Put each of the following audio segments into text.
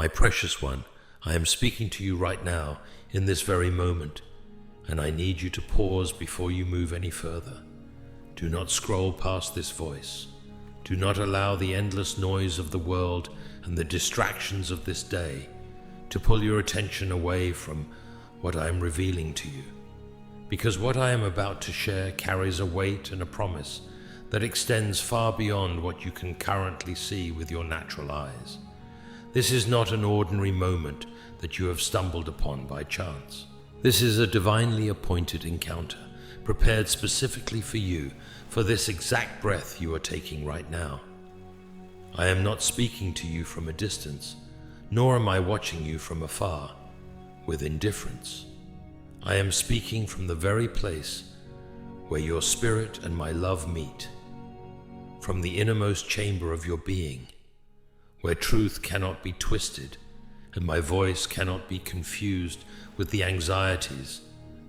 My precious one, I am speaking to you right now, in this very moment, and I need you to pause before you move any further. Do not scroll past this voice. Do not allow the endless noise of the world and the distractions of this day to pull your attention away from what I am revealing to you. Because what I am about to share carries a weight and a promise that extends far beyond what you can currently see with your natural eyes. This is not an ordinary moment that you have stumbled upon by chance. This is a divinely appointed encounter, prepared specifically for you, for this exact breath you are taking right now. I am not speaking to you from a distance, nor am I watching you from afar, with indifference. I am speaking from the very place where your spirit and my love meet, from the innermost chamber of your being, where truth cannot be twisted and my voice cannot be confused with the anxieties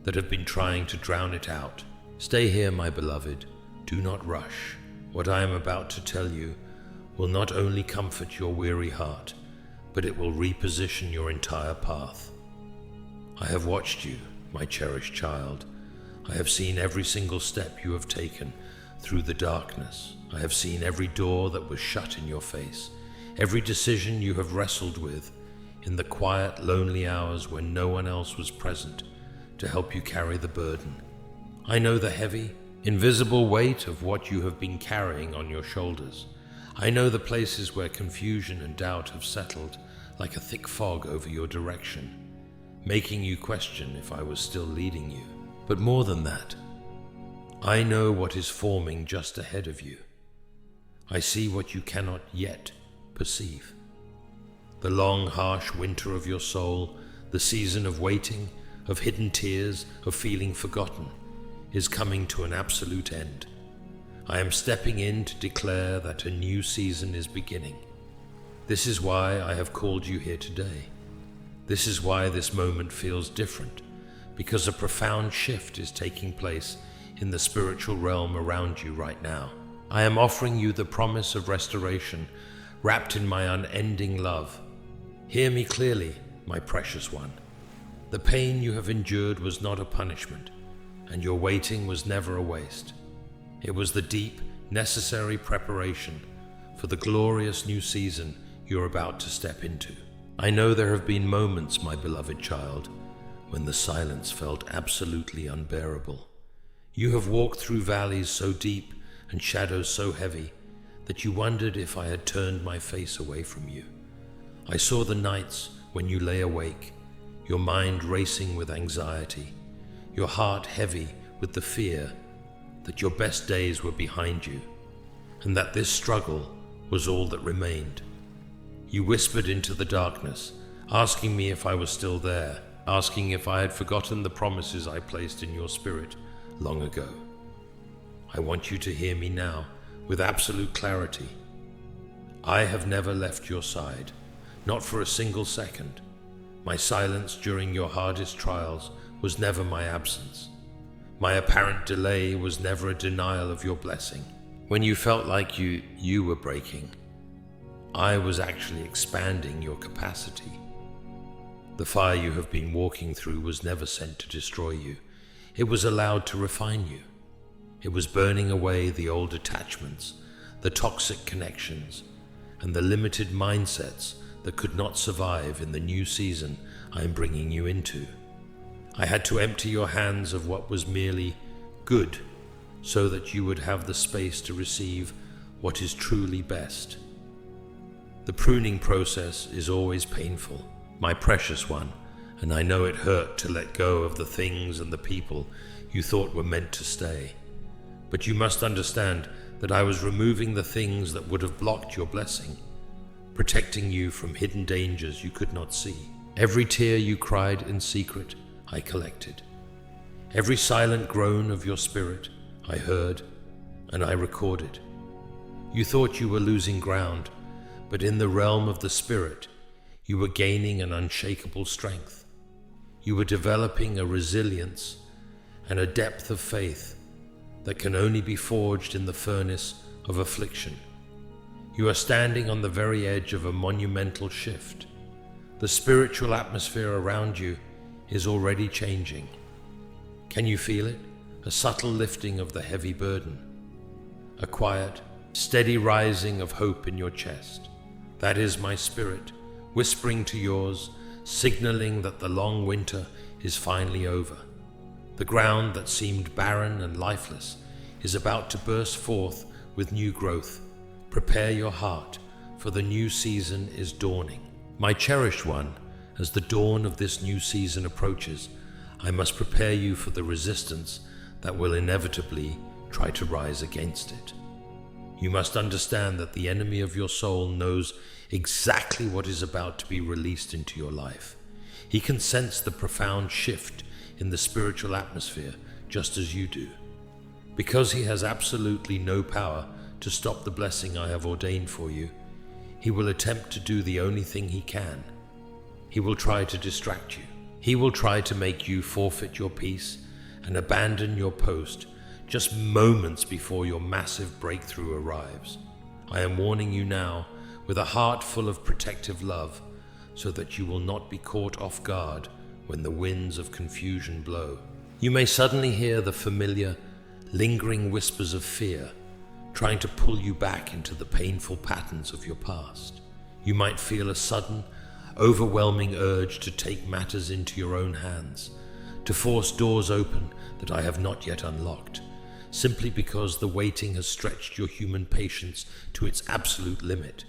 that have been trying to drown it out. Stay here, my beloved. Do not rush. What I am about to tell you will not only comfort your weary heart, but it will reposition your entire path. I have watched you, my cherished child. I have seen every single step you have taken through the darkness. I have seen every door that was shut in your face, every decision you have wrestled with in the quiet, lonely hours when no one else was present to help you carry the burden. I know the heavy, invisible weight of what you have been carrying on your shoulders. I know the places where confusion and doubt have settled like a thick fog over your direction, making you question if I was still leading you. But more than that, I know what is forming just ahead of you. I see what you cannot yet perceive. The long, harsh winter of your soul, the season of waiting, of hidden tears, of feeling forgotten, is coming to an absolute end. I am stepping in to declare that a new season is beginning. This is why I have called you here today. This is why this moment feels different, because a profound shift is taking place in the spiritual realm around you right now. I am offering you the promise of restoration wrapped in my unending love. Hear me clearly, my precious one. The pain you have endured was not a punishment, and your waiting was never a waste. It was the deep, necessary preparation for the glorious new season you're about to step into. I know there have been moments, my beloved child, when the silence felt absolutely unbearable. You have walked through valleys so deep and shadows so heavy that you wondered if I had turned my face away from you. I saw the nights when you lay awake, your mind racing with anxiety, your heart heavy with the fear that your best days were behind you, and that this struggle was all that remained. You whispered into the darkness, asking me if I was still there, asking if I had forgotten the promises I placed in your spirit long ago. I want you to hear me now with absolute clarity. I have never left your side, not for a single second. My silence during your hardest trials was never my absence. My apparent delay was never a denial of your blessing. When you felt like you were breaking, I was actually expanding your capacity. The fire you have been walking through was never sent to destroy you. It was allowed to refine you. It was burning away the old attachments, the toxic connections, and the limited mindsets that could not survive in the new season I am bringing you into. I had to empty your hands of what was merely good so that you would have the space to receive what is truly best. The pruning process is always painful, my precious one, and I know it hurt to let go of the things and the people you thought were meant to stay. But you must understand that I was removing the things that would have blocked your blessing, protecting you from hidden dangers you could not see. Every tear you cried in secret, I collected. Every silent groan of your spirit, I heard and I recorded. You thought you were losing ground, but in the realm of the spirit, you were gaining an unshakable strength. You were developing a resilience and a depth of faith that can only be forged in the furnace of affliction. You are standing on the very edge of a monumental shift, The spiritual atmosphere around you is already changing. Can you feel it? A subtle lifting of the heavy burden. A quiet, steady rising of hope in your chest. That is my spirit, whispering to yours, signaling that the long winter is finally over. The ground that seemed barren and lifeless is about to burst forth with new growth. Prepare your heart, for the new season is dawning. My cherished one, as the dawn of this new season approaches, I must prepare you for the resistance that will inevitably try to rise against it. You must understand that the enemy of your soul knows exactly what is about to be released into your life. He can sense the profound shift in the spiritual atmosphere just as you do. Because he has absolutely no power to stop the blessing I have ordained for you, he will attempt to do the only thing he can. He will try to distract you. He will try to make you forfeit your peace and abandon your post just moments before your massive breakthrough arrives. I am warning you now with a heart full of protective love so that you will not be caught off guard when the winds of confusion blow. You may suddenly hear the familiar, lingering whispers of fear trying to pull you back into the painful patterns of your past. You might feel a sudden, overwhelming urge to take matters into your own hands, to force doors open that I have not yet unlocked, simply because the waiting has stretched your human patience to its absolute limit.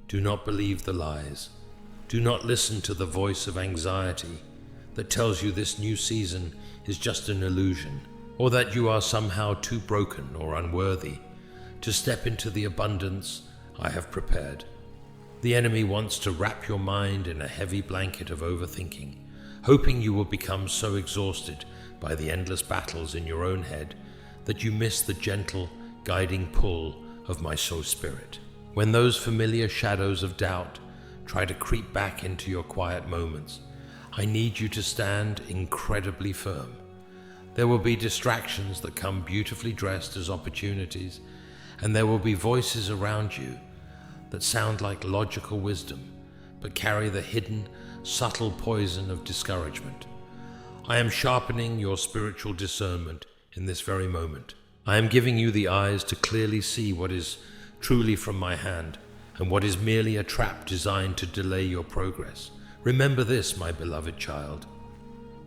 Do not believe the lies. Do not listen to the voice of anxiety that tells you this new season is just an illusion, or that you are somehow too broken or unworthy to step into the abundance I have prepared. The enemy wants to wrap your mind in a heavy blanket of overthinking, hoping you will become so exhausted by the endless battles in your own head that you miss the gentle, guiding pull of my soul spirit. When those familiar shadows of doubt try to creep back into your quiet moments, I need you to stand incredibly firm. There will be distractions that come beautifully dressed as opportunities, and there will be voices around you that sound like logical wisdom, but carry the hidden, subtle poison of discouragement. I am sharpening your spiritual discernment in this very moment. I am giving you the eyes to clearly see what is truly from my hand, and what is merely a trap designed to delay your progress. Remember this, my beloved child.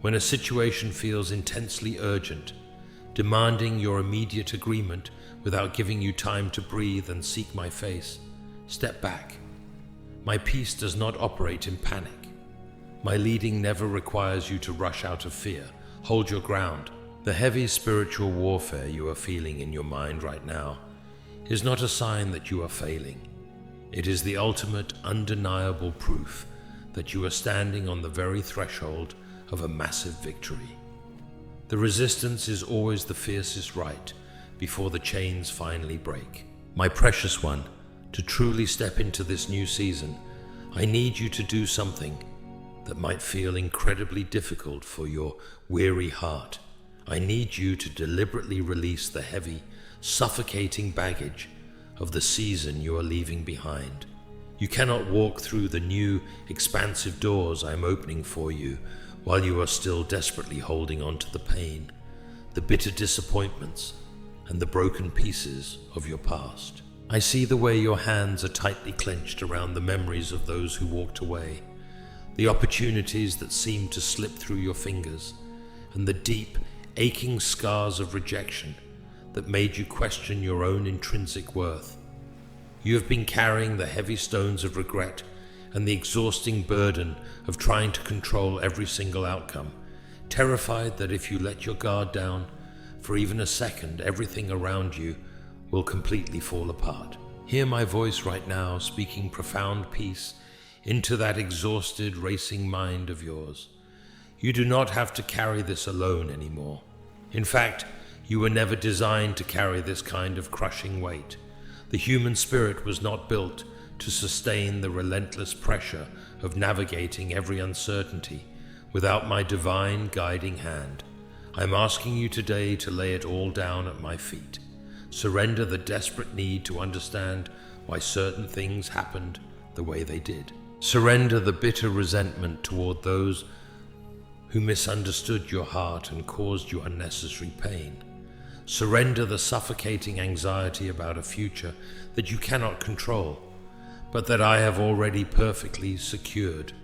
When a situation feels intensely urgent, demanding your immediate agreement without giving you time to breathe and seek my face, step back. My peace does not operate in panic. My leading never requires you to rush out of fear. Hold your ground. The heavy spiritual warfare you are feeling in your mind right now is not a sign that you are failing. It is the ultimate, undeniable proof that you are standing on the very threshold of a massive victory. The resistance is always the fiercest right before the chains finally break. My precious one, to truly step into this new season, I need you to do something that might feel incredibly difficult for your weary heart. I need you to deliberately release the heavy, suffocating baggage of the season you are leaving behind. You cannot walk through the new, expansive doors I am opening for you while you are still desperately holding on to the pain, the bitter disappointments, and the broken pieces of your past. I see the way your hands are tightly clenched around the memories of those who walked away, the opportunities that seemed to slip through your fingers, and the deep, aching scars of rejection that made you question your own intrinsic worth. You have been carrying the heavy stones of regret and the exhausting burden of trying to control every single outcome, terrified that if you let your guard down for even a second, everything around you will completely fall apart. Hear my voice right now, speaking profound peace into that exhausted, racing mind of yours. You do not have to carry this alone anymore. In fact, you were never designed to carry this kind of crushing weight. The human spirit was not built to sustain the relentless pressure of navigating every uncertainty without my divine guiding hand. I am asking you today to lay it all down at my feet. Surrender the desperate need to understand why certain things happened the way they did. Surrender the bitter resentment toward those who misunderstood your heart and caused you unnecessary pain. Surrender the suffocating anxiety about a future that you cannot control, but that I have already perfectly secured.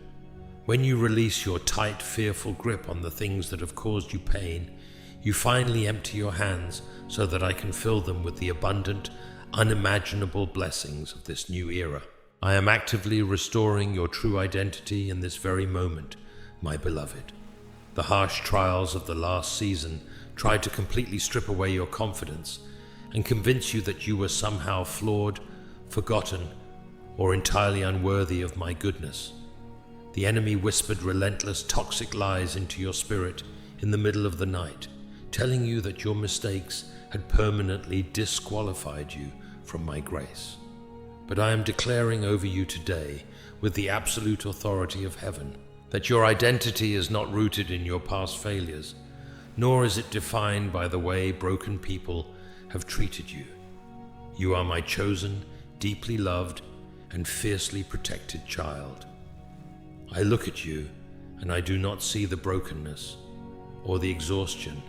When you release your tight, fearful grip on the things that have caused you pain, you finally empty your hands so that I can fill them with the abundant, unimaginable blessings of this new era. I am actively restoring your true identity in this very moment, my beloved. The harsh trials of the last season tried to completely strip away your confidence and convince you that you were somehow flawed, forgotten, or entirely unworthy of my goodness. The enemy whispered relentless, toxic lies into your spirit in the middle of the night, telling you that your mistakes had permanently disqualified you from my grace. But I am declaring over you today, with the absolute authority of heaven, that your identity is not rooted in your past failures, nor is it defined by the way broken people have treated you. You are my chosen, deeply loved, and fiercely protected child. I look at you, and I do not see the brokenness or the exhaustion.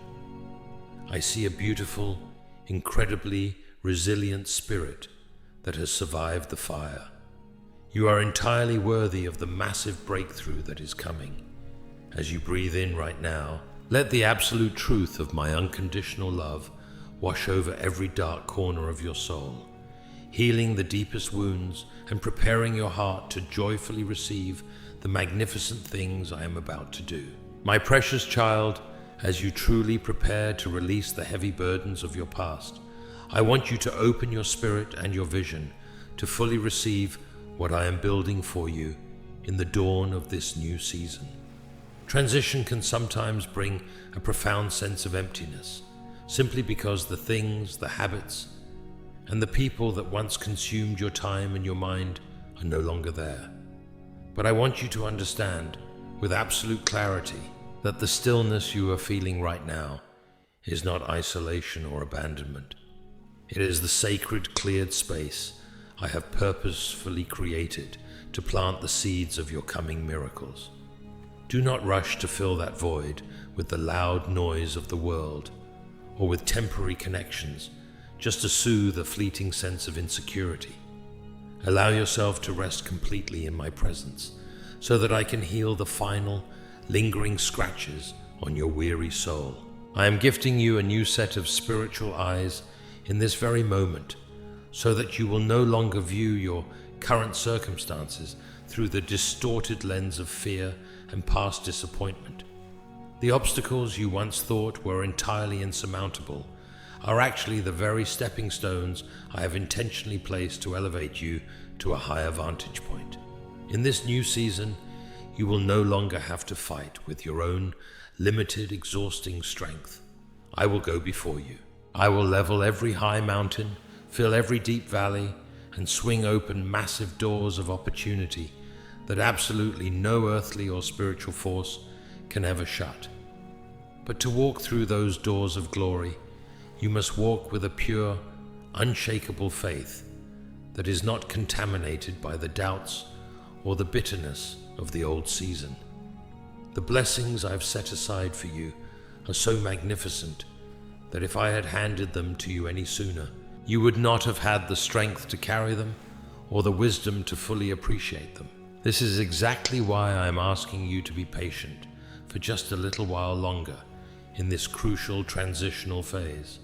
I see a beautiful, incredibly resilient spirit that has survived the fire. You are entirely worthy of the massive breakthrough that is coming. As you breathe in right now, let the absolute truth of my unconditional love wash over every dark corner of your soul, healing the deepest wounds and preparing your heart to joyfully receive the magnificent things I am about to do. My precious child, as you truly prepare to release the heavy burdens of your past, I want you to open your spirit and your vision to fully receive what I am building for you in the dawn of this new season. Transition can sometimes bring a profound sense of emptiness, simply because the things, the habits, and the people that once consumed your time and your mind are no longer there. But I want you to understand with absolute clarity that the stillness you are feeling right now is not isolation or abandonment. It is the sacred, cleared space I have purposefully created to plant the seeds of your coming miracles. Do not rush to fill that void with the loud noise of the world or with temporary connections just to soothe a fleeting sense of insecurity. Allow yourself to rest completely in my presence so that I can heal the final, lingering scratches on your weary soul. I am gifting you a new set of spiritual eyes in this very moment so that you will no longer view your current circumstances through the distorted lens of fear and past disappointment. The obstacles you once thought were entirely insurmountable are actually the very stepping stones I have intentionally placed to elevate you to a higher vantage point. In this new season, you will no longer have to fight with your own limited, exhausting strength. I will go before you. I will level every high mountain, fill every deep valley, and swing open massive doors of opportunity that absolutely no earthly or spiritual force can ever shut. But to walk through those doors of glory, you must walk with a pure, unshakable faith that is not contaminated by the doubts or the bitterness of the old season. The blessings I've set aside for you are so magnificent that if I had handed them to you any sooner, you would not have had the strength to carry them or the wisdom to fully appreciate them. This is exactly why I am asking you to be patient for just a little while longer in this crucial transitional phase.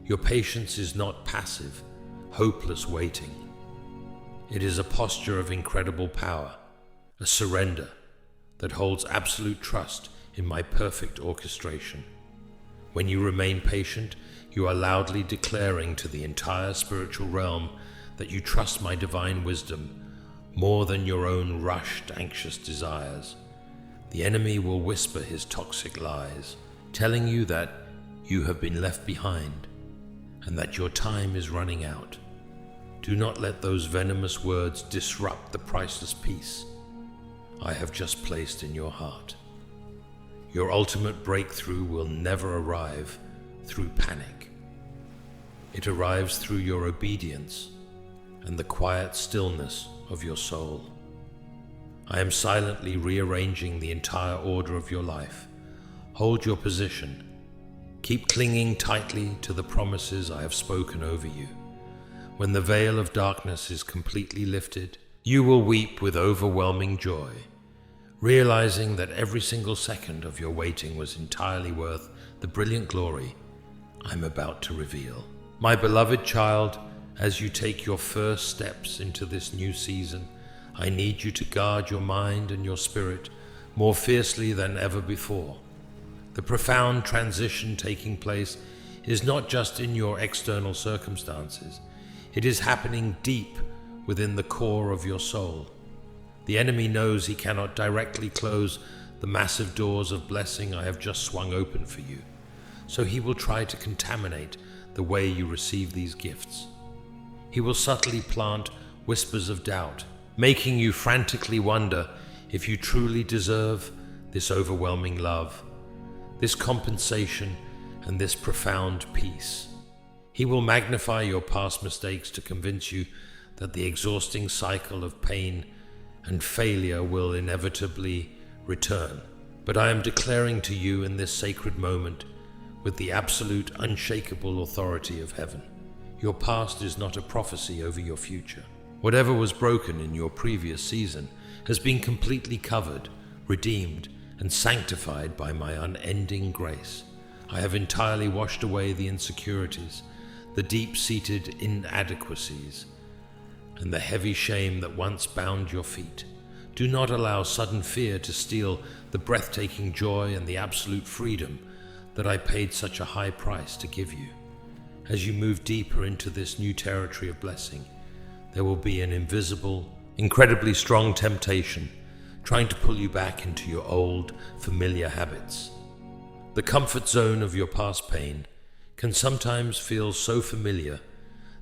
Your patience is not passive, hopeless waiting. It is a posture of incredible power, a surrender that holds absolute trust in my perfect orchestration. When you remain patient, you are loudly declaring to the entire spiritual realm that you trust my divine wisdom more than your own rushed, anxious desires. The enemy will whisper his toxic lies, telling you that you have been left behind and that your time is running out. Do not let those venomous words disrupt the priceless peace I have just placed in your heart. Your ultimate breakthrough will never arrive through panic. It arrives through your obedience and the quiet stillness of your soul. I am silently rearranging the entire order of your life. Hold your position. Keep clinging tightly to the promises I have spoken over you. When the veil of darkness is completely lifted, you will weep with overwhelming joy, realizing that every single second of your waiting was entirely worth the brilliant glory I'm about to reveal. My beloved child, as you take your first steps into this new season, I need you to guard your mind and your spirit more fiercely than ever before. The profound transition taking place is not just in your external circumstances. It is happening deep within the core of your soul. The enemy knows he cannot directly close the massive doors of blessing I have just swung open for you, so he will try to contaminate the way you receive these gifts. He will subtly plant whispers of doubt, making you frantically wonder if you truly deserve this overwhelming love, this compensation, and this profound peace. He will magnify your past mistakes to convince you that the exhausting cycle of pain and failure will inevitably return. But I am declaring to you in this sacred moment, with the absolute unshakable authority of heaven, your past is not a prophecy over your future. Whatever was broken in your previous season has been completely covered, redeemed, and sanctified by my unending grace. I have entirely washed away the insecurities, the deep-seated inadequacies, and the heavy shame that once bound your feet. Do not allow sudden fear to steal the breathtaking joy and the absolute freedom that I paid such a high price to give you. As you move deeper into this new territory of blessing, there will be an invisible, incredibly strong temptation trying to pull you back into your old, familiar habits. The comfort zone of your past pain can sometimes feel so familiar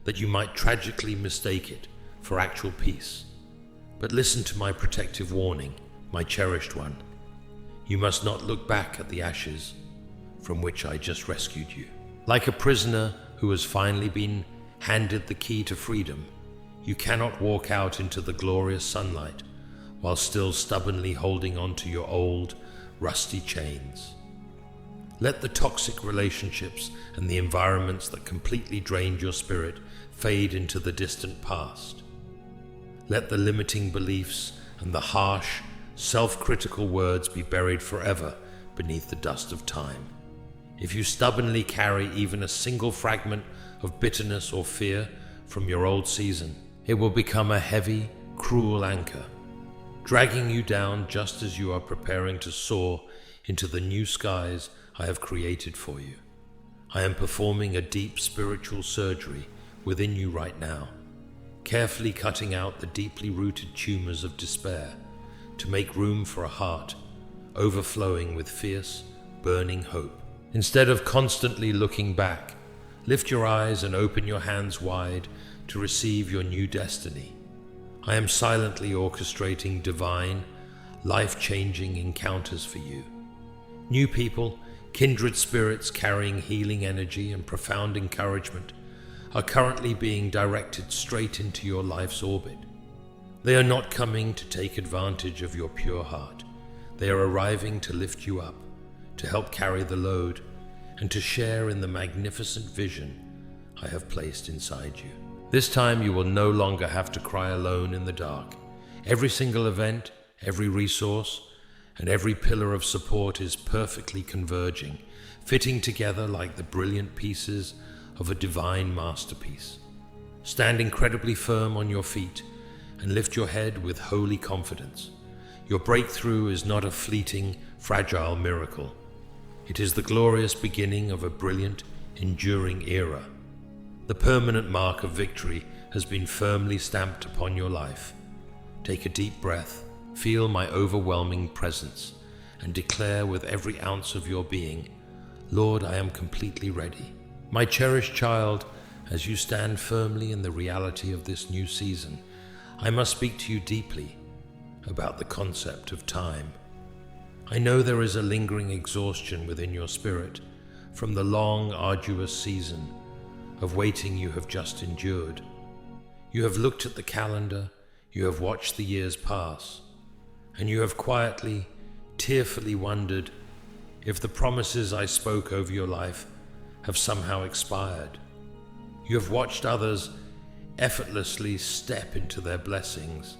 that you might tragically mistake it for actual peace. But listen to my protective warning, my cherished one. You must not look back at the ashes from which I just rescued you. Like a prisoner who has finally been handed the key to freedom, you cannot walk out into the glorious sunlight while still stubbornly holding on to your old, rusty chains. Let the toxic relationships and the environments that completely drained your spirit fade into the distant past. Let the limiting beliefs and the harsh, self-critical words be buried forever beneath the dust of time. If you stubbornly carry even a single fragment of bitterness or fear from your old season, it will become a heavy, cruel anchor, dragging you down just as you are preparing to soar into the new skies I have created for you. I am performing a deep spiritual surgery within you right now, carefully cutting out the deeply rooted tumors of despair to make room for a heart overflowing with fierce, burning hope. Instead of constantly looking back, lift your eyes and open your hands wide to receive your new destiny. I am silently orchestrating divine, life-changing encounters for you. New people, kindred spirits carrying healing energy and profound encouragement, are currently being directed straight into your life's orbit. They are not coming to take advantage of your pure heart. They are arriving to lift you up, to help carry the load, and to share in the magnificent vision I have placed inside you. This time you will no longer have to cry alone in the dark. Every single event, every resource, and every pillar of support is perfectly converging, fitting together like the brilliant pieces of a divine masterpiece. Stand incredibly firm on your feet and lift your head with holy confidence. Your breakthrough is not a fleeting, fragile miracle. It is the glorious beginning of a brilliant, enduring era. The permanent mark of victory has been firmly stamped upon your life. Take a deep breath, feel my overwhelming presence, and declare with every ounce of your being, Lord, I am completely ready. My cherished child, as you stand firmly in the reality of this new season, I must speak to you deeply about the concept of time. I know there is a lingering exhaustion within your spirit from the long, arduous season of waiting you have just endured. You have looked at the calendar, you have watched the years pass, and you have quietly, tearfully wondered if the promises I spoke over your life have somehow expired. You have watched others effortlessly step into their blessings,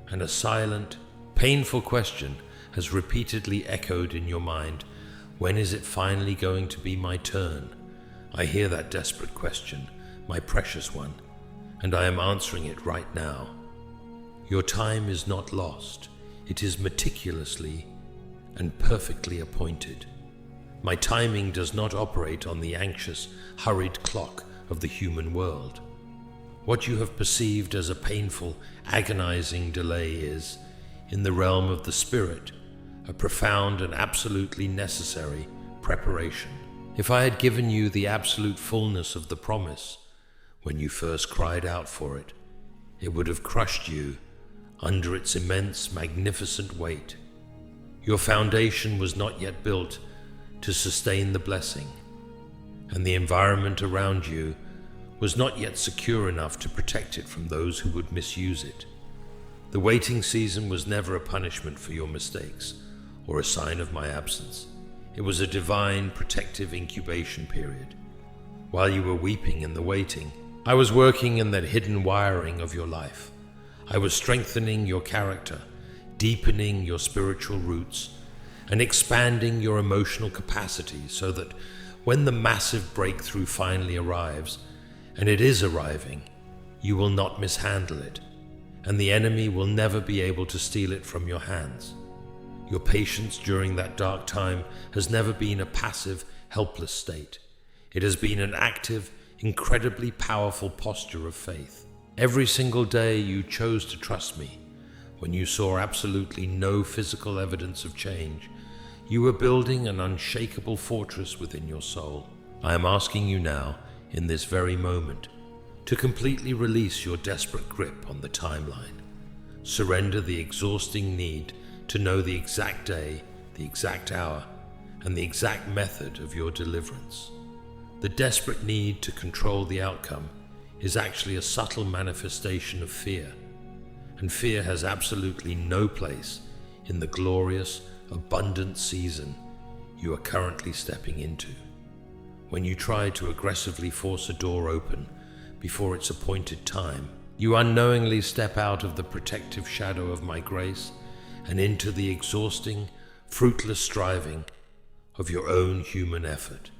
and a silent, painful question has repeatedly echoed in your mind, when is it finally going to be my turn? I hear that desperate question, my precious one, and I am answering it right now. Your time is not lost. It is meticulously and perfectly appointed. My timing does not operate on the anxious, hurried clock of the human world. What you have perceived as a painful, agonizing delay is, in the realm of the spirit, a profound and absolutely necessary preparation. If I had given you the absolute fullness of the promise when you first cried out for it, it would have crushed you under its immense, magnificent weight. Your foundation was not yet built to sustain the blessing, and the environment around you was not yet secure enough to protect it from those who would misuse it. The waiting season was never a punishment for your mistakes or a sign of my absence. It was a divine protective incubation period. While you were weeping in the waiting, I was working in that hidden wiring of your life. I was strengthening your character, deepening your spiritual roots, and expanding your emotional capacity so that when the massive breakthrough finally arrives, and it is arriving, you will not mishandle it, and the enemy will never be able to steal it from your hands. Your patience during that dark time has never been a passive, helpless state. It has been an active, incredibly powerful posture of faith. Every single day you chose to trust me, when you saw absolutely no physical evidence of change, you were building an unshakable fortress within your soul. I am asking you now, in this very moment, to completely release your desperate grip on the timeline. Surrender the exhausting need to know the exact day, the exact hour, and the exact method of your deliverance. The desperate need to control the outcome is actually a subtle manifestation of fear, and fear has absolutely no place in the glorious, abundant season you are currently stepping into. When you try to aggressively force a door open before its appointed time, you unknowingly step out of the protective shadow of my grace and into the exhausting, fruitless striving of your own human effort.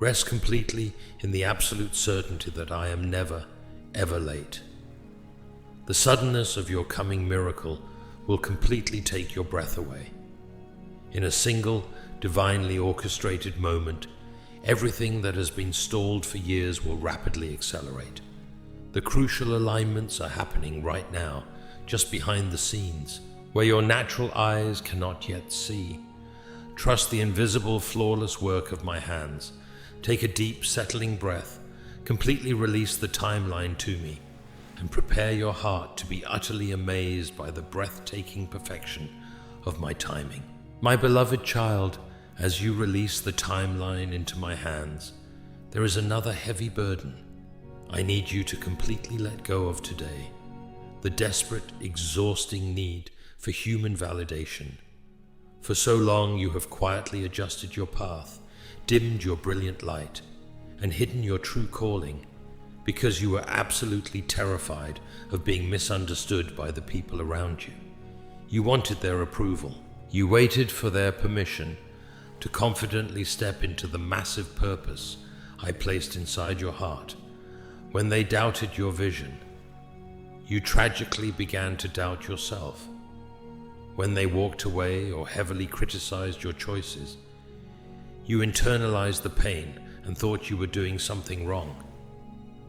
Rest completely in the absolute certainty that I am never, ever late. The suddenness of your coming miracle will completely take your breath away. In a single, divinely orchestrated moment, everything that has been stalled for years will rapidly accelerate. The crucial alignments are happening right now, just behind the scenes, where your natural eyes cannot yet see. Trust the invisible, flawless work of my hands. Take a deep, settling breath, completely release the timeline to me, and prepare your heart to be utterly amazed by the breathtaking perfection of my timing. My beloved child, as you release the timeline into my hands, there is another heavy burden I need you to completely let go of today. The desperate, exhausting need for human validation. For so long you have quietly adjusted your path, dimmed your brilliant light, and hidden your true calling because you were absolutely terrified of being misunderstood by the people around you. You wanted their approval. You waited for their permission to confidently step into the massive purpose I placed inside your heart. When they doubted your vision, you tragically began to doubt yourself. When they walked away or heavily criticized your choices, you internalized the pain and thought you were doing something wrong.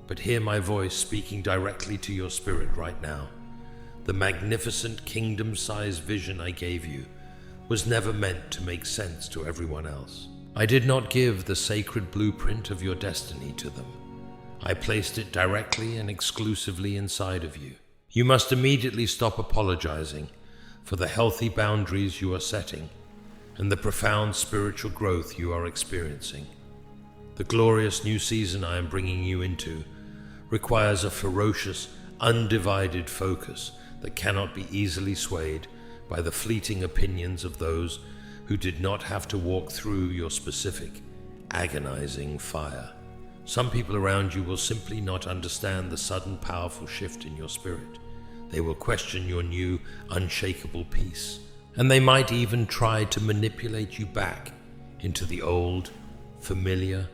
But hear my voice speaking directly to your spirit right now. The magnificent kingdom-sized vision I gave you was never meant to make sense to everyone else. I did not give the sacred blueprint of your destiny to them. I placed it directly and exclusively inside of you. You must immediately stop apologizing for the healthy boundaries you are setting and the profound spiritual growth you are experiencing. The glorious new season I am bringing you into requires a ferocious, undivided focus that cannot be easily swayed by the fleeting opinions of those who did not have to walk through your specific, agonizing fire. Some people around you will simply not understand the sudden powerful shift in your spirit. They will question your new, unshakable peace, and they might even try to manipulate you back into the old, familiar,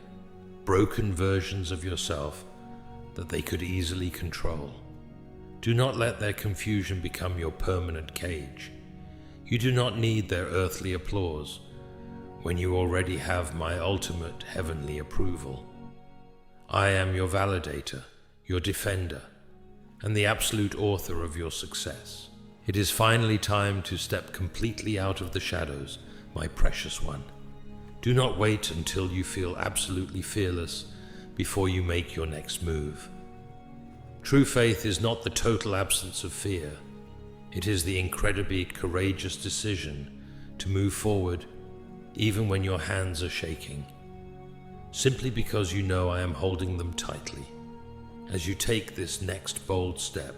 broken versions of yourself that they could easily control. Do not let their confusion become your permanent cage. You do not need their earthly applause when you already have my ultimate heavenly approval. I am your validator, your defender, and the absolute author of your success. It is finally time to step completely out of the shadows, my precious one. Do not wait until you feel absolutely fearless before you make your next move. True faith is not the total absence of fear. It is the incredibly courageous decision to move forward even when your hands are shaking, simply because you know I am holding them tightly. As you take this next bold step,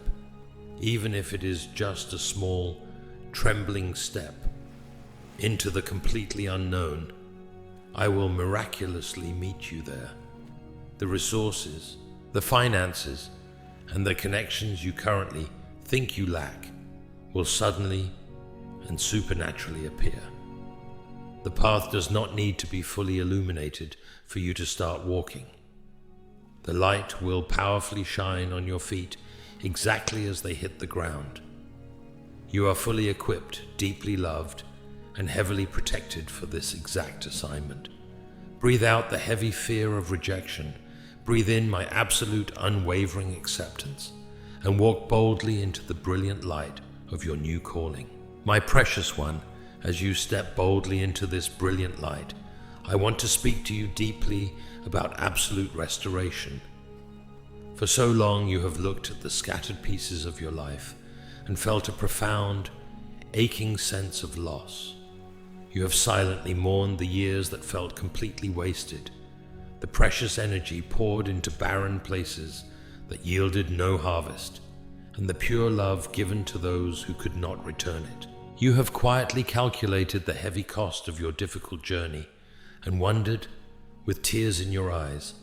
even if it is just a small, trembling step into the completely unknown, I will miraculously meet you there. The resources, the finances, and the connections you currently think you lack will suddenly and supernaturally appear. The path does not need to be fully illuminated for you to start walking. The light will powerfully shine on your feet exactly as they hit the ground. You are fully equipped, deeply loved, and heavily protected for this exact assignment. Breathe out the heavy fear of rejection. Breathe in my absolute unwavering acceptance, and walk boldly into the brilliant light of your new calling. My precious one, as you step boldly into this brilliant light, I want to speak to you deeply about absolute restoration. For so long you have looked at the scattered pieces of your life and felt a profound, aching sense of loss. You have silently mourned the years that felt completely wasted, the precious energy poured into barren places that yielded no harvest, and the pure love given to those who could not return it. You have quietly calculated the heavy cost of your difficult journey and wondered, with tears in your eyes,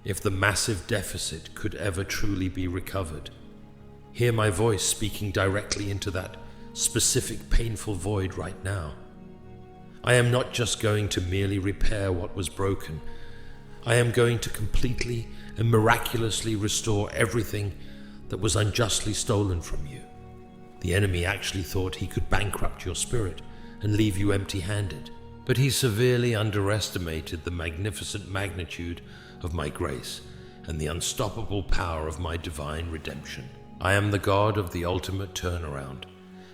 if the massive deficit could ever truly be recovered. Hear my voice speaking directly into that specific painful void right now. I am not just going to merely repair what was broken. I am going to completely and miraculously restore everything that was unjustly stolen from you. The enemy actually thought he could bankrupt your spirit and leave you empty-handed, but he severely underestimated the magnificent magnitude of my grace and the unstoppable power of my divine redemption. I am the God of the ultimate turnaround,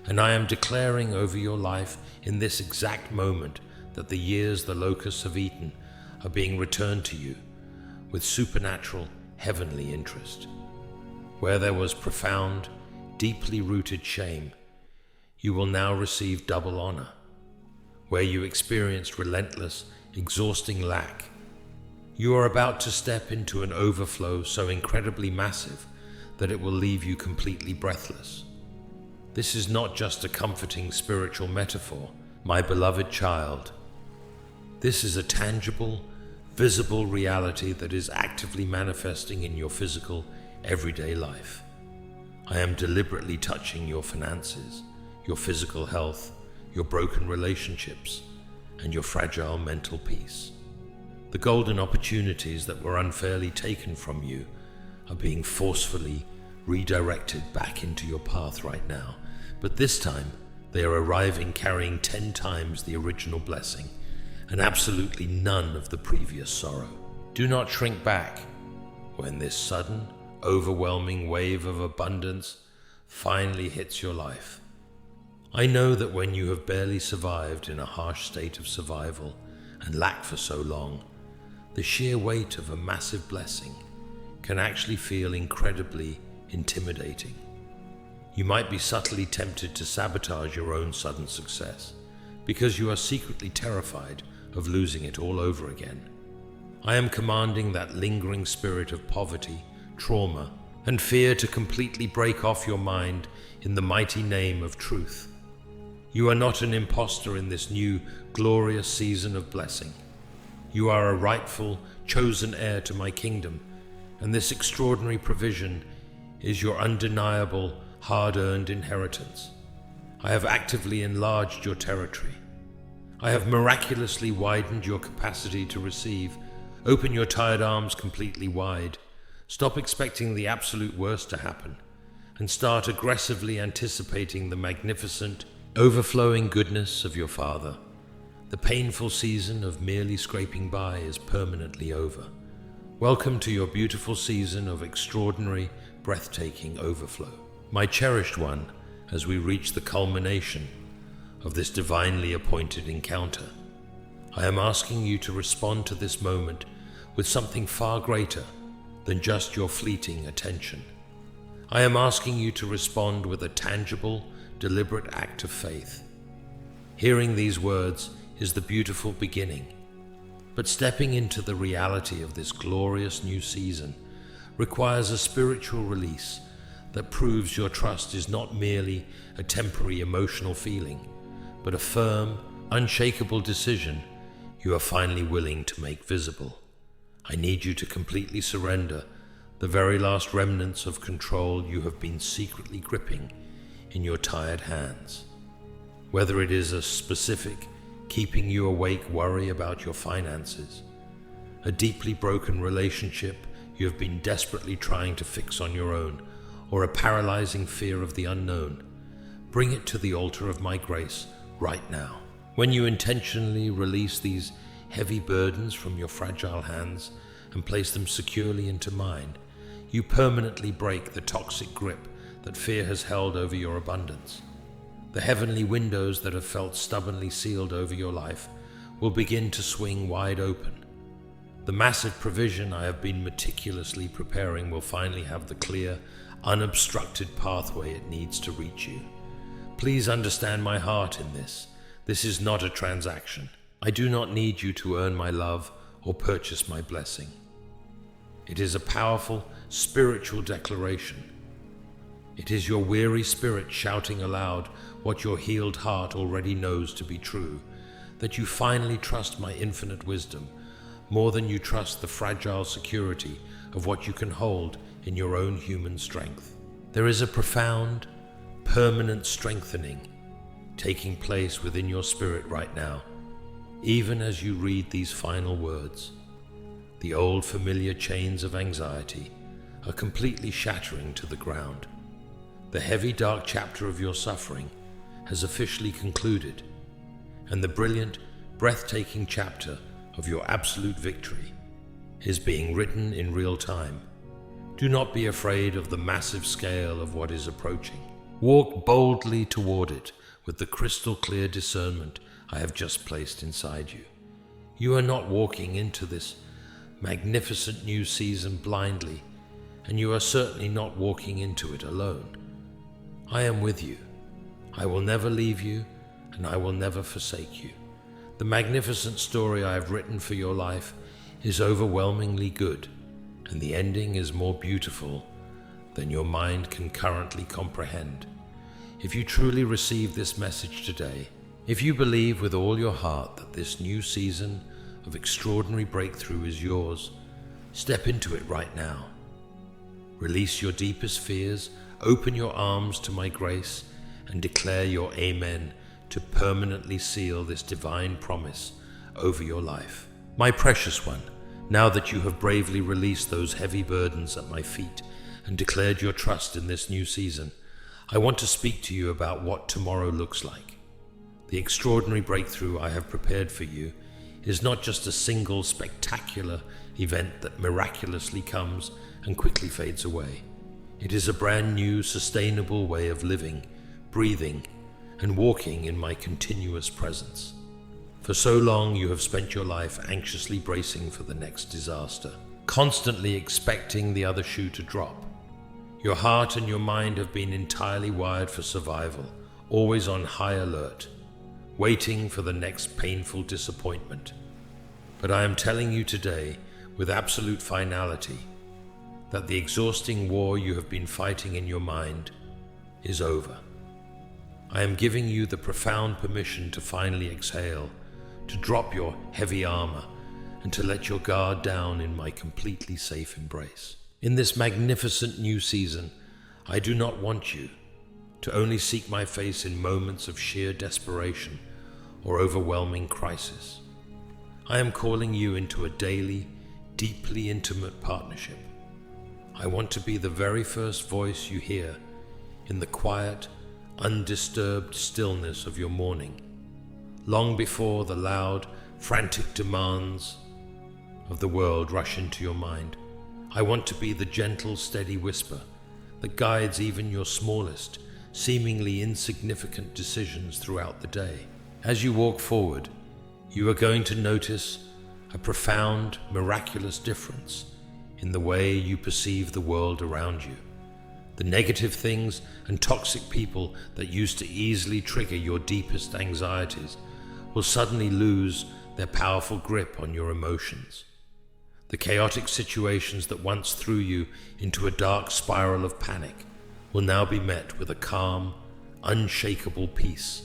and I am declaring over your life in this exact moment that the years the locusts have eaten are being returned to you with supernatural, heavenly interest. Where there was profound, deeply rooted shame, you will now receive double honor. Where you experienced relentless, exhausting lack, you are about to step into an overflow so incredibly massive that it will leave you completely breathless. This is not just a comforting spiritual metaphor, my beloved child. This is a tangible, visible reality that is actively manifesting in your physical, everyday life. I am deliberately touching your finances, your physical health, your broken relationships, and your fragile mental peace. The golden opportunities that were unfairly taken from you are being forcefully redirected back into your path right now, but this time they are arriving carrying 10 times the original blessing and absolutely none of the previous sorrow. Do not shrink back when this sudden, overwhelming wave of abundance finally hits your life. I know that when you have barely survived in a harsh state of survival and lack for so long, the sheer weight of a massive blessing can actually feel incredibly intimidating. You might be subtly tempted to sabotage your own sudden success because you are secretly terrified of losing it all over again. I am commanding that lingering spirit of poverty, trauma, and fear to completely break off your mind in the mighty name of truth. You are not an imposter in this new, glorious season of blessing. You are a rightful, chosen heir to my kingdom, and this extraordinary provision is your undeniable, hard-earned inheritance. I have actively enlarged your territory. I have miraculously widened your capacity to receive. Open your tired arms completely wide. Stop expecting the absolute worst to happen, and start aggressively anticipating the magnificent, overflowing goodness of your Father. The painful season of merely scraping by is permanently over. Welcome to your beautiful season of extraordinary, breathtaking overflow. My cherished one, as we reach the culmination of this divinely appointed encounter, I am asking you to respond to this moment with something far greater than just your fleeting attention. I am asking you to respond with a tangible, deliberate act of faith. Hearing these words is the beautiful beginning, but stepping into the reality of this glorious new season requires a spiritual release that proves your trust is not merely a temporary emotional feeling, but a firm, unshakable decision you are finally willing to make visible. I need you to completely surrender the very last remnants of control you have been secretly gripping in your tired hands. Whether it is a specific, keeping you awake worry about your finances, a deeply broken relationship you have been desperately trying to fix on your own, or a paralyzing fear of the unknown, bring it to the altar of my grace right now. When you intentionally release these heavy burdens from your fragile hands and place them securely into mine, you permanently break the toxic grip that fear has held over your abundance. The heavenly windows that have felt stubbornly sealed over your life will begin to swing wide open. The massive provision I have been meticulously preparing will finally have the clear, unobstructed pathway it needs to reach you. Please understand my heart in this. This is not a transaction. I do not need you to earn my love or purchase my blessing. It is a powerful, spiritual declaration. It is your weary spirit shouting aloud what your healed heart already knows to be true, that you finally trust my infinite wisdom more than you trust the fragile security of what you can hold in your own human strength. There is a profound, permanent strengthening taking place within your spirit right now, even as you read these final words. The old familiar chains of anxiety are completely shattering to the ground. The heavy, dark chapter of your suffering has officially concluded, and the brilliant, breathtaking chapter of your absolute victory is being written in real time. Do not be afraid of the massive scale of what is approaching. Walk boldly toward it with the crystal clear discernment I have just placed inside you. You are not walking into this magnificent new season blindly, and you are certainly not walking into it alone. I am with you. I will never leave you, and I will never forsake you. The magnificent story I have written for your life is overwhelmingly good, and the ending is more beautiful than your mind can currently comprehend. If you truly receive this message today, if you believe with all your heart that this new season of extraordinary breakthrough is yours, step into it right now. Release your deepest fears, open your arms to my grace, and declare your amen to permanently seal this divine promise over your life. My precious one, now that you have bravely released those heavy burdens at my feet and declared your trust in this new season, I want to speak to you about what tomorrow looks like. The extraordinary breakthrough I have prepared for you is not just a single spectacular event that miraculously comes and quickly fades away. It is a brand new, sustainable way of living, breathing, and walking in my continuous presence. For so long you have spent your life anxiously bracing for the next disaster, constantly expecting the other shoe to drop. Your heart and your mind have been entirely wired for survival, always on high alert, waiting for the next painful disappointment. But I am telling you today, with absolute finality, that the exhausting war you have been fighting in your mind is over. I am giving you the profound permission to finally exhale, to drop your heavy armor, and to let your guard down in my completely safe embrace. In this magnificent new season, I do not want you to only seek my face in moments of sheer desperation or overwhelming crisis. I am calling you into a daily, deeply intimate partnership. I want to be the very first voice you hear in the quiet, undisturbed stillness of your morning, long before the loud, frantic demands of the world rush into your mind. I want to be the gentle, steady whisper that guides even your smallest, seemingly insignificant decisions throughout the day. As you walk forward, you are going to notice a profound, miraculous difference in the way you perceive the world around you. The negative things and toxic people that used to easily trigger your deepest anxieties will suddenly lose their powerful grip on your emotions. The chaotic situations that once threw you into a dark spiral of panic will now be met with a calm, unshakable peace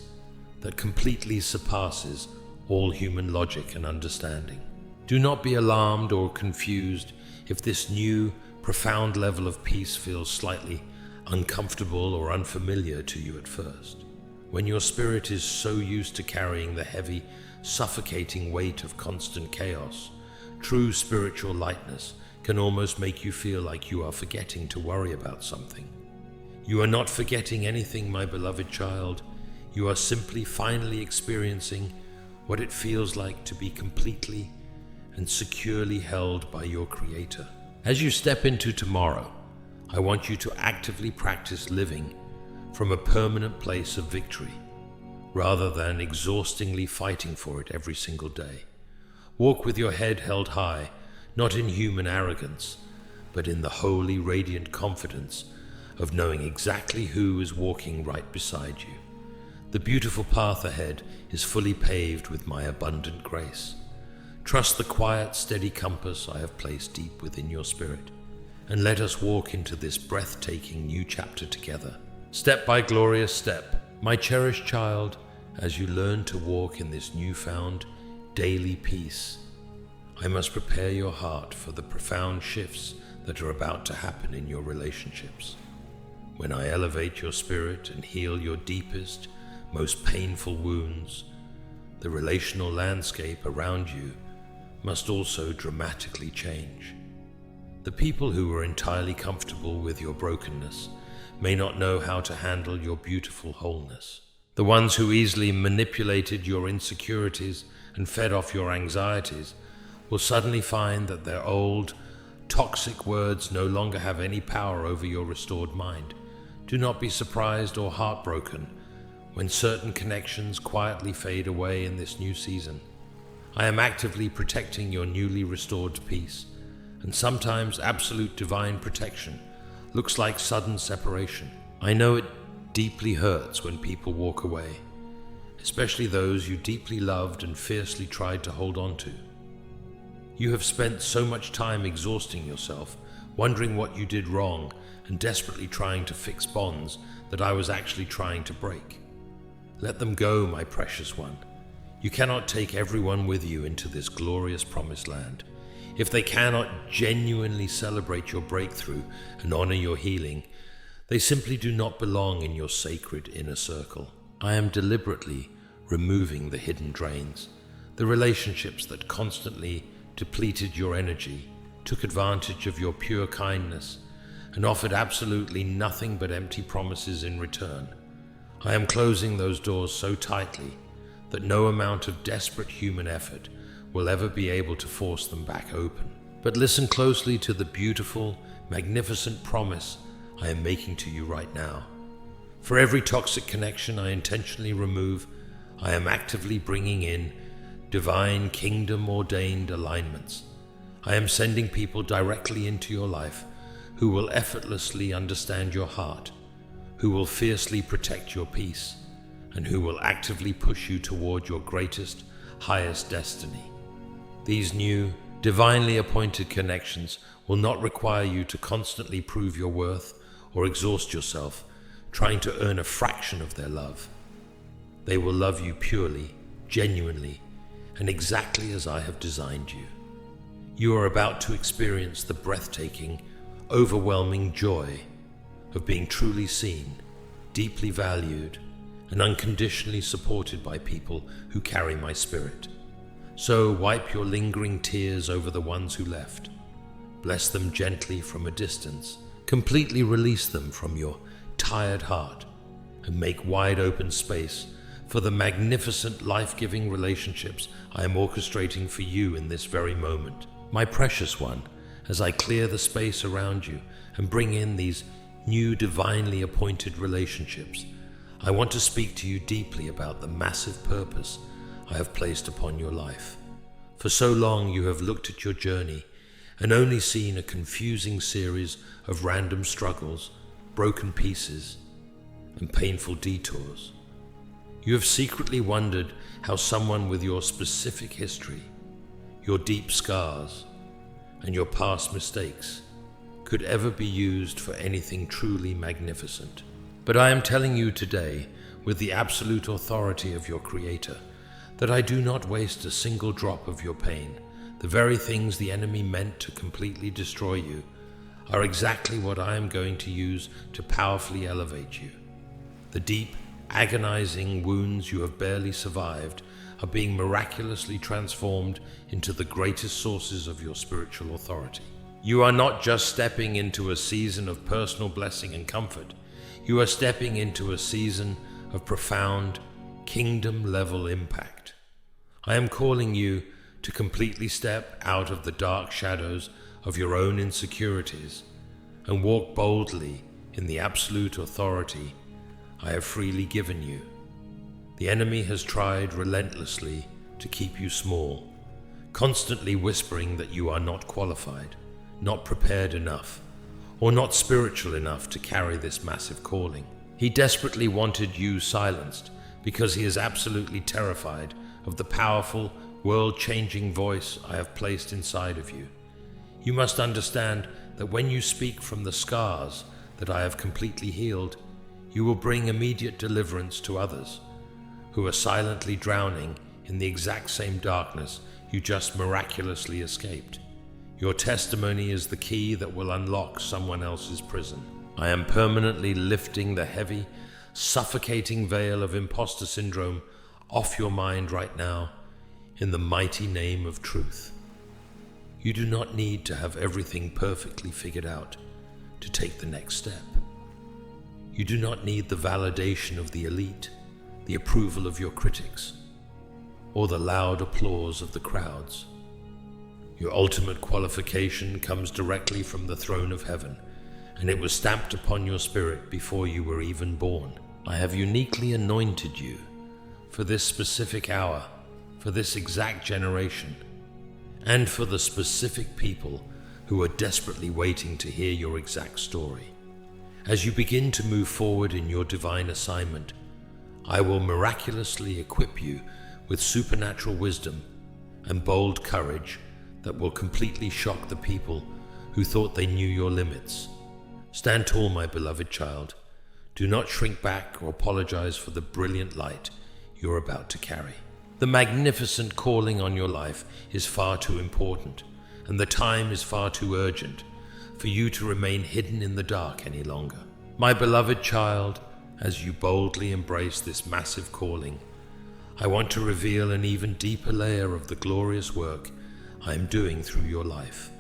that completely surpasses all human logic and understanding. Do not be alarmed or confused if this new, profound level of peace feels slightly uncomfortable or unfamiliar to you at first. When your spirit is so used to carrying the heavy, suffocating weight of constant chaos, true spiritual lightness can almost make you feel like you are forgetting to worry about something. You are not forgetting anything, my beloved child. You are simply finally experiencing what it feels like to be completely and securely held by your Creator. As you step into tomorrow, I want you to actively practice living from a permanent place of victory, rather than exhaustingly fighting for it every single day. Walk with your head held high, not in human arrogance, but in the holy, radiant confidence of knowing exactly who is walking right beside you. The beautiful path ahead is fully paved with my abundant grace. Trust the quiet, steady compass I have placed deep within your spirit, and let us walk into this breathtaking new chapter together, step by glorious step. My cherished child, as you learn to walk in this newfound daily peace, I must prepare your heart for the profound shifts that are about to happen in your relationships. When I elevate your spirit and heal your deepest, most painful wounds, the relational landscape around you must also dramatically change. The people who are entirely comfortable with your brokenness may not know how to handle your beautiful wholeness. The ones who easily manipulated your insecurities and fed off your anxieties will suddenly find that their old, toxic words no longer have any power over your restored mind. Do not be surprised or heartbroken when certain connections quietly fade away in this new season. I am actively protecting your newly restored peace, and sometimes absolute divine protection looks like sudden separation. I know it deeply hurts when people walk away, especially those you deeply loved and fiercely tried to hold on to. You have spent so much time exhausting yourself, wondering what you did wrong, and desperately trying to fix bonds that I was actually trying to break. Let them go, my precious one. You cannot take everyone with you into this glorious promised land. If they cannot genuinely celebrate your breakthrough and honor your healing, they simply do not belong in your sacred inner circle. I am deliberately removing the hidden drains, the relationships that constantly depleted your energy, took advantage of your pure kindness, and offered absolutely nothing but empty promises in return. I am closing those doors so tightly that no amount of desperate human effort will ever be able to force them back open. But listen closely to the beautiful, magnificent promise I am making to you right now. For every toxic connection I intentionally remove, I am actively bringing in divine kingdom-ordained alignments. I am sending people directly into your life who will effortlessly understand your heart, who will fiercely protect your peace, and who will actively push you toward your greatest, highest destiny. These new, divinely appointed connections will not require you to constantly prove your worth or exhaust yourself trying to earn a fraction of their love. They will love you purely, genuinely, and exactly as I have designed you. You are about to experience the breathtaking, overwhelming joy of being truly seen, deeply valued, and unconditionally supported by people who carry my spirit. So wipe your lingering tears over the ones who left. Bless them gently from a distance. Completely release them from your tired heart and make wide open space for the magnificent life-giving relationships I am orchestrating for you in this very moment. My precious one, as I clear the space around you and bring in these new divinely appointed relationships, I want to speak to you deeply about the massive purpose I have placed upon your life. For so long you have looked at your journey and only seen a confusing series of random struggles, broken pieces, and painful detours. You have secretly wondered how someone with your specific history, your deep scars, and your past mistakes could ever be used for anything truly magnificent. But I am telling you today, with the absolute authority of your Creator, that I do not waste a single drop of your pain. The very things the enemy meant to completely destroy you are exactly what I am going to use to powerfully elevate you. The deep, agonizing wounds you have barely survived are being miraculously transformed into the greatest sources of your spiritual authority. You are not just stepping into a season of personal blessing and comfort. You are stepping into a season of profound, kingdom-level impact. I am calling you to completely step out of the dark shadows of your own insecurities and walk boldly in the absolute authority I have freely given you. The enemy has tried relentlessly to keep you small, constantly whispering that you are not qualified, not prepared enough, or not spiritual enough to carry this massive calling. He desperately wanted you silenced because he is absolutely terrified of the powerful, world-changing voice I have placed inside of you. You must understand that when you speak from the scars that I have completely healed, you will bring immediate deliverance to others who are silently drowning in the exact same darkness you just miraculously escaped. Your testimony is the key that will unlock someone else's prison. I am permanently lifting the heavy, suffocating veil of imposter syndrome off your mind right now in the mighty name of truth. You do not need to have everything perfectly figured out to take the next step. You do not need the validation of the elite, the approval of your critics, or the loud applause of the crowds. Your ultimate qualification comes directly from the throne of heaven, and it was stamped upon your spirit before you were even born. I have uniquely anointed you for this specific hour, for this exact generation, and for the specific people who are desperately waiting to hear your exact story. As you begin to move forward in your divine assignment, I will miraculously equip you with supernatural wisdom and bold courage that will completely shock the people who thought they knew your limits. Stand tall, my beloved child. Do not shrink back or apologize for the brilliant light you're about to carry. The magnificent calling on your life is far too important, and the time is far too urgent for you to remain hidden in the dark any longer. My beloved child, as you boldly embrace this massive calling, I want to reveal an even deeper layer of the glorious work I am doing through your life.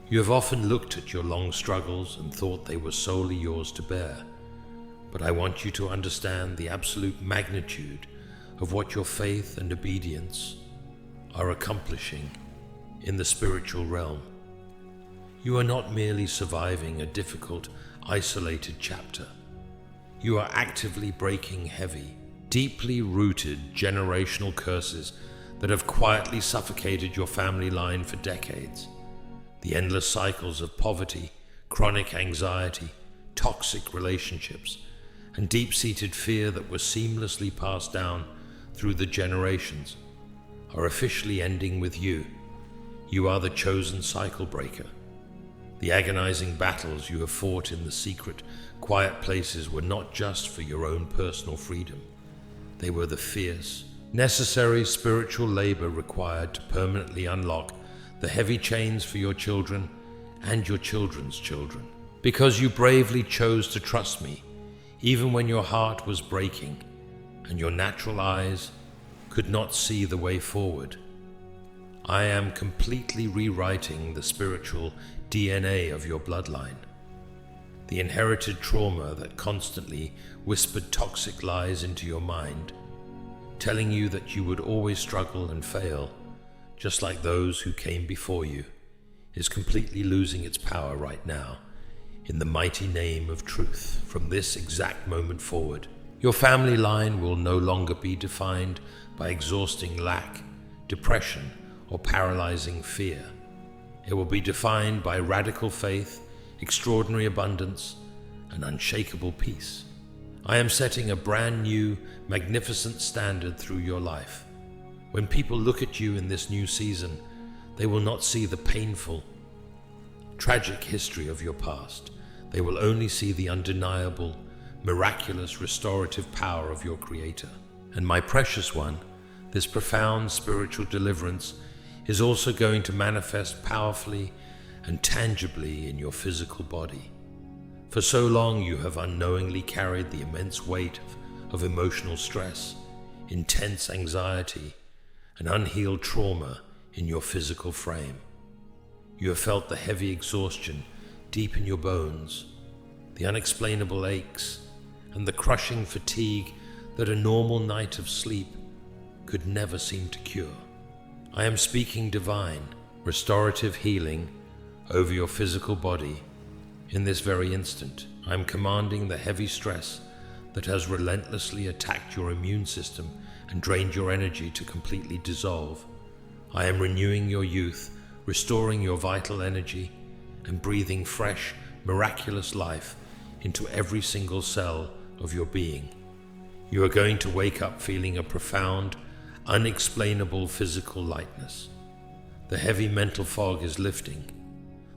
You have often looked at your long struggles and thought they were solely yours to bear, but I want you to understand the absolute magnitude of what your faith and obedience are accomplishing in the spiritual realm. You are not merely surviving a difficult, isolated chapter. You are actively breaking heavy, deeply rooted generational curses that have quietly suffocated your family line for decades. The endless cycles of poverty, chronic anxiety, toxic relationships, and deep-seated fear that were seamlessly passed down through the generations are officially ending with you. You are the chosen cycle breaker. The agonizing battles you have fought in the secret, quiet places were not just for your own personal freedom. They were the fierce, necessary spiritual labor required to permanently unlock the heavy chains for your children and your children's children. Because you bravely chose to trust me, even when your heart was breaking and your natural eyes could not see the way forward. I am completely rewriting the spiritual DNA of your bloodline. The inherited trauma that constantly whispered toxic lies into your mind, telling you that you would always struggle and fail, just like those who came before you, is completely losing its power right now, in the mighty name of truth. From this exact moment forward, your family line will no longer be defined by exhausting lack, depression, or paralyzing fear. It will be defined by radical faith, extraordinary abundance, and unshakable peace. I am setting a brand new, magnificent standard through your life. When people look at you in this new season, they will not see the painful, tragic history of your past. They will only see the undeniable, miraculous, restorative power of your Creator. And my precious one, this profound spiritual deliverance is also going to manifest powerfully and tangibly in your physical body. For so long you have unknowingly carried the immense weight of emotional stress, intense anxiety, and unhealed trauma in your physical frame. You have felt the heavy exhaustion deep in your bones, the unexplainable aches, and the crushing fatigue that a normal night of sleep could never seem to cure. I am speaking divine, restorative healing over your physical body in this very instant. I am commanding the heavy stress that has relentlessly attacked your immune system and drained your energy to completely dissolve. I am renewing your youth, restoring your vital energy, and breathing fresh, miraculous life into every single cell of your being. You are going to wake up feeling a profound, unexplainable physical lightness. The heavy mental fog is lifting.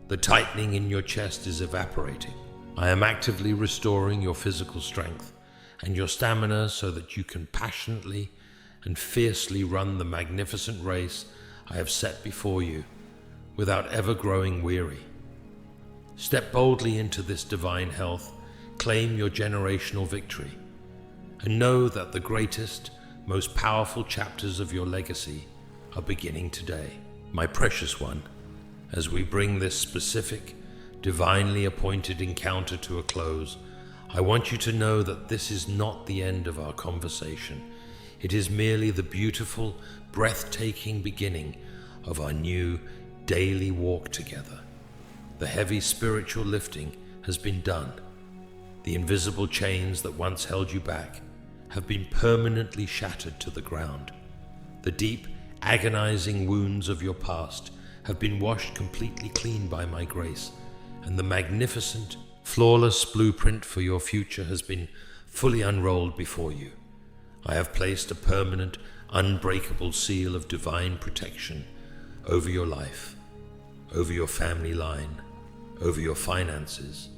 The tightening in your chest is evaporating. I am actively restoring your physical strength and your stamina so that you can passionately and fiercely run the magnificent race I have set before you without ever growing weary. Step boldly into this divine health, claim your generational victory, and know that the greatest, most powerful chapters of your legacy are beginning today. My precious one, as we bring this specific, divinely appointed encounter to a close, I want you to know that this is not the end of our conversation. It is merely the beautiful, breathtaking beginning of our new daily walk together. The heavy spiritual lifting has been done. The invisible chains that once held you back have been permanently shattered to the ground. The deep, agonizing wounds of your past have been washed completely clean by my grace, and the magnificent, flawless blueprint for your future has been fully unrolled before you. I have placed a permanent, unbreakable seal of divine protection over your life, over your family line, over your finances,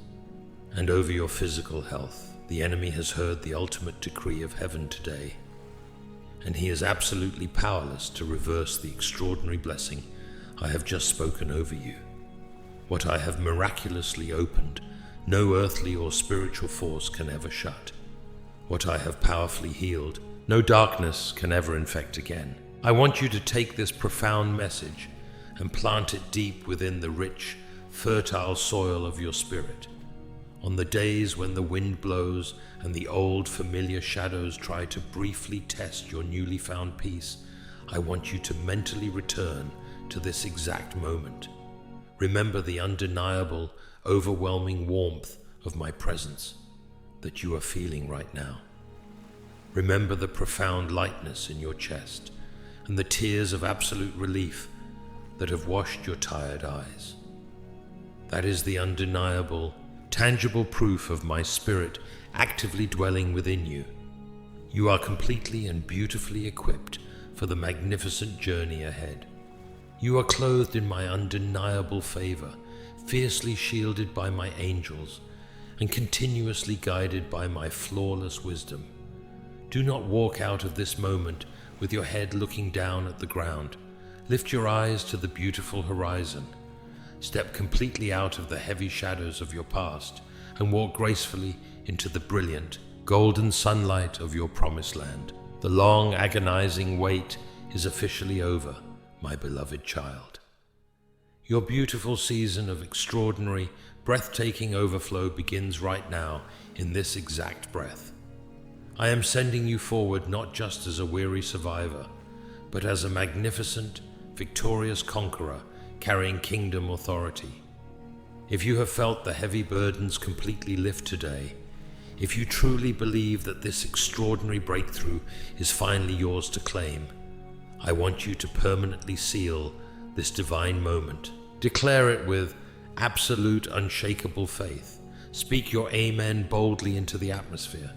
and over your physical health. The enemy has heard the ultimate decree of heaven today, and he is absolutely powerless to reverse the extraordinary blessing I have just spoken over you. What I have miraculously opened, no earthly or spiritual force can ever shut. What I have powerfully healed, no darkness can ever infect again. I want you to take this profound message and plant it deep within the rich, fertile soil of your spirit. On the days when the wind blows and the old familiar shadows try to briefly test your newly found peace, I want you to mentally return to this exact moment. Remember the undeniable, overwhelming warmth of my presence that you are feeling right now. Remember the profound lightness in your chest and the tears of absolute relief that have washed your tired eyes. That is the undeniable, tangible proof of my spirit actively dwelling within you. You are completely and beautifully equipped for the magnificent journey ahead. You are clothed in my undeniable favor, fiercely shielded by my angels, and continuously guided by my flawless wisdom. Do not walk out of this moment with your head looking down at the ground. Lift your eyes to the beautiful horizon. Step completely out of the heavy shadows of your past and walk gracefully into the brilliant, golden sunlight of your promised land. The long, agonizing wait is officially over, my beloved child. Your beautiful season of extraordinary, breathtaking overflow begins right now in this exact breath. I am sending you forward not just as a weary survivor, but as a magnificent, victorious conqueror carrying kingdom authority. If you have felt the heavy burdens completely lift today, if you truly believe that this extraordinary breakthrough is finally yours to claim, I want you to permanently seal this divine moment. Declare it with absolute, unshakable faith. Speak your amen boldly into the atmosphere.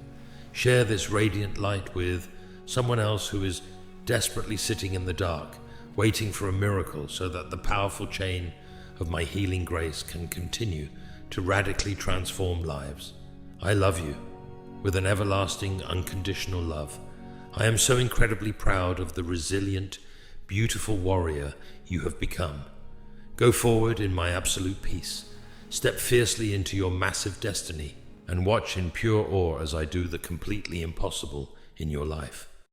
Share this radiant light with someone else who is desperately sitting in the dark, waiting for a miracle so that the powerful chain of my healing grace can continue to radically transform lives. I love you with an everlasting, unconditional love. I am so incredibly proud of the resilient, beautiful warrior you have become. Go forward in my absolute peace. Step fiercely into your massive destiny and watch in pure awe as I do the completely impossible in your life.